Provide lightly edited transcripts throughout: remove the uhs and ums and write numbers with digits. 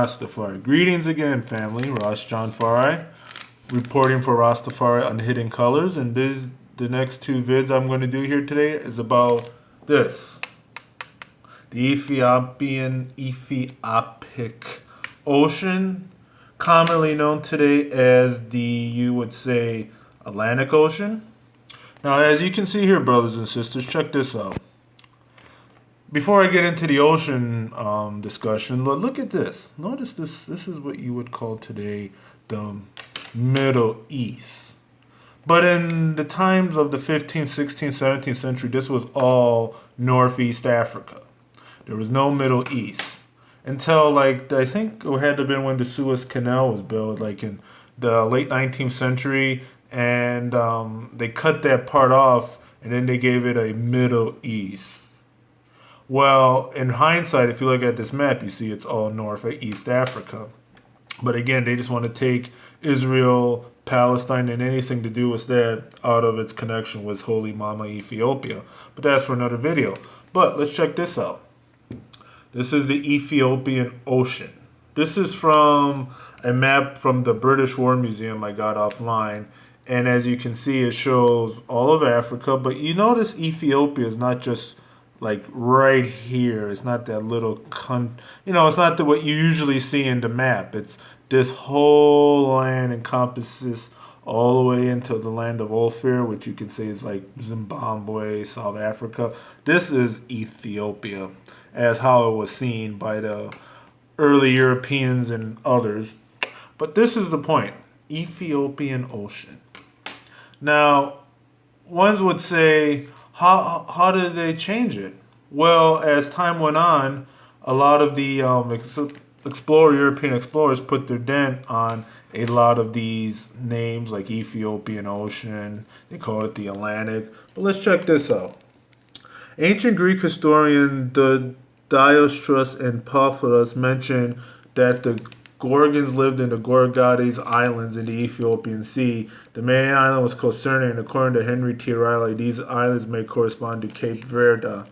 Rastafari. Greetings again, family. Rastafari, reporting for Rastafari on Hidden Colors. And the next two vids I'm going to do here today is about this. The Ethiopic Ocean, commonly known today as the, you would say, Atlantic Ocean. Now, as you can see here, brothers and sisters, check this out. Before I get into the ocean discussion, look at this. Notice this. This is what you would call today the Middle East. But in the times of the 15th, 16th, 17th century, this was all Northeast Africa. There was no Middle East. Until, like, I think it had to have been when the Suez Canal was built, like in the late 19th century. And they cut that part off, and then they gave it a Middle East. Well, in hindsight, if you look at this map, you see it's all North East Africa. But again, they just want to take Israel, Palestine, and anything to do with that out of its connection with Holy Mama Ethiopia. But that's for another video. But let's check this out. This is the Ethiopian Ocean. This is from a map from the British War Museum I got offline. And as you can see, it shows all of Africa. But you notice Ethiopia is not just like right here. It's not that little, it's not what you usually see in the map. It's this whole land encompasses all the way into the land of Ophir, which you can say is like Zimbabwe, South Africa. This is Ethiopia, as how it was seen by the early Europeans and others. But this is the point. Ethiopian Ocean. Now, ones would say, how did they change it? Well, as time went on, a lot of the European explorers put their dent on a lot of these names, like Ethiopian Ocean. They call it the Atlantic. But let's check this out. Ancient Greek historian Dioscurus and Porphyros mentioned that the Gorgons lived in the Gorgades Islands in the Ethiopian Sea. The main island was called Cerny, and according to Henry T. Riley, these islands may correspond to Cape Verde.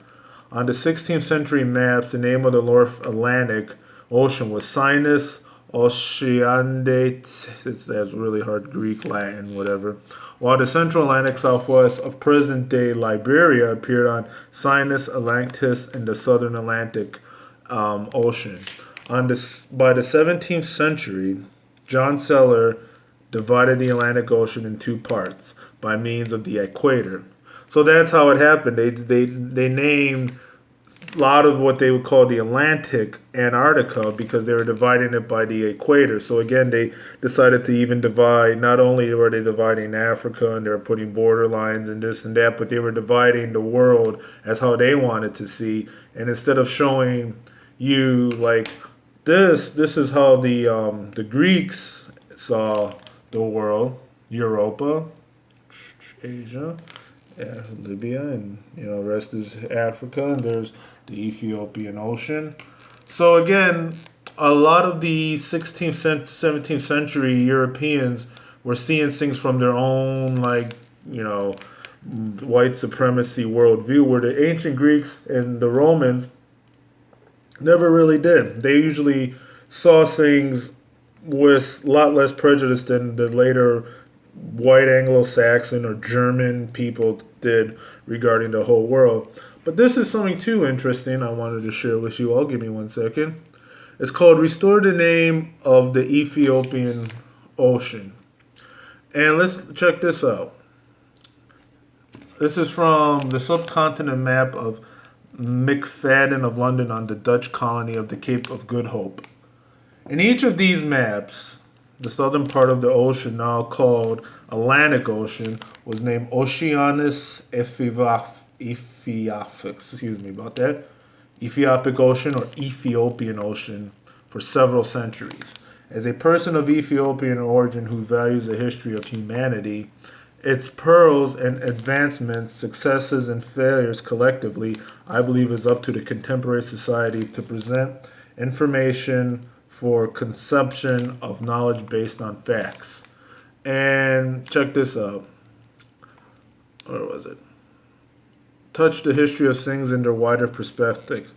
On the 16th century maps, the name of the North Atlantic Ocean was Sinus Oceanide. That's really hard Greek, Latin, whatever. While the Central Atlantic southwest of present-day Liberia appeared on Sinus Atlantis in the Southern Atlantic Ocean. By the 17th century, John Seller divided the Atlantic Ocean in two parts by means of the equator. So that's how it happened. They named a lot of what they would call the Atlantic Antarctica because they were dividing it by the equator. So again, they decided to even divide, not only were they dividing Africa and they were putting border lines and this and that, but they were dividing the world as how they wanted to see. And instead of showing you like this is how the Greeks saw the world, Europa, Asia, Libya, and the rest is Africa, and there's the Ethiopian Ocean. So again, a lot of the 16th, 17th century Europeans were seeing things from their own, white supremacy worldview, where the ancient Greeks and the Romans never really did. They usually saw things with a lot less prejudice than the later white Anglo-Saxon or German people did regarding the whole world. But this is something too interesting I wanted to share with you all. Give me 1 second. It's called Restore the Name of the Ethiopian Ocean. And let's check this out. This is from the subcontinent map of McFadden of London on the Dutch colony of the Cape of Good Hope. In each of these maps, the southern part of the ocean, now called Atlantic Ocean, was named Oceanus Ethiopic Ocean or Ethiopian Ocean for several centuries. As a person of Ethiopian origin who values the history of humanity, its pearls and advancements, successes and failures collectively, I believe is up to the contemporary society to present information for consumption of knowledge based on facts. And check this out. Where was it? Touch the history of things in their wider perspective.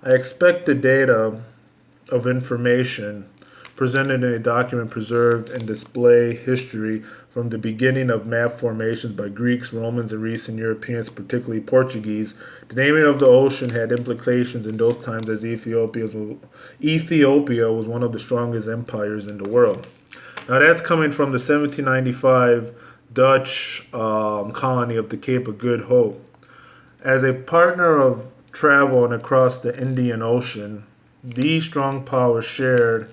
I expect the data of information presented in a document preserved and display history from the beginning of map formations by Greeks, Romans, and recent Europeans, particularly Portuguese. The naming of the ocean had implications in those times as Ethiopia was one of the strongest empires in the world. Now that's coming from the 1795 Dutch colony of the Cape of Good Hope. As a partner of travel and across the Indian Ocean, these strong powers shared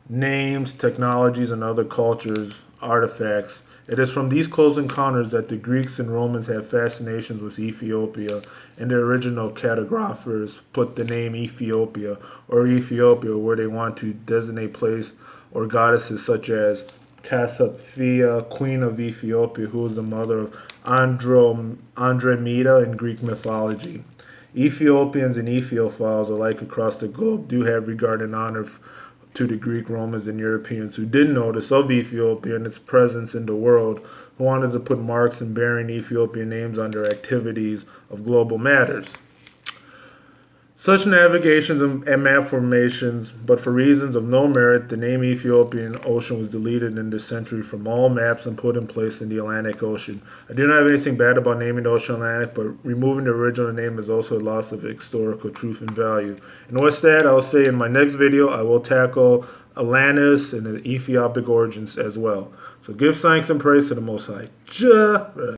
names, technologies, and other cultures, artifacts. It is from these close encounters that the Greeks and Romans had fascinations with Ethiopia, and the original cartographers put the name Ethiopia or Ethiopia where they want to designate place or goddesses such as Cassiopeia, Queen of Ethiopia, who is the mother of Andromeda in Greek mythology. Ethiopians and Ethiophiles alike across the globe do have regard and honor to the Greek, Romans, and Europeans who did notice of Ethiopia and its presence in the world, who wanted to put marks and bearing Ethiopian names on their activities of global matters. Such navigations and map formations, but for reasons of no merit, the name Ethiopian Ocean was deleted in this century from all maps and put in place in the Atlantic Ocean. I do not have anything bad about naming the ocean Atlantic, but removing the original name is also a loss of historical truth and value. And with that, I'll say in my next video, I will tackle Atlantis and the Ethiopic origins as well. So give thanks and praise to the Most High.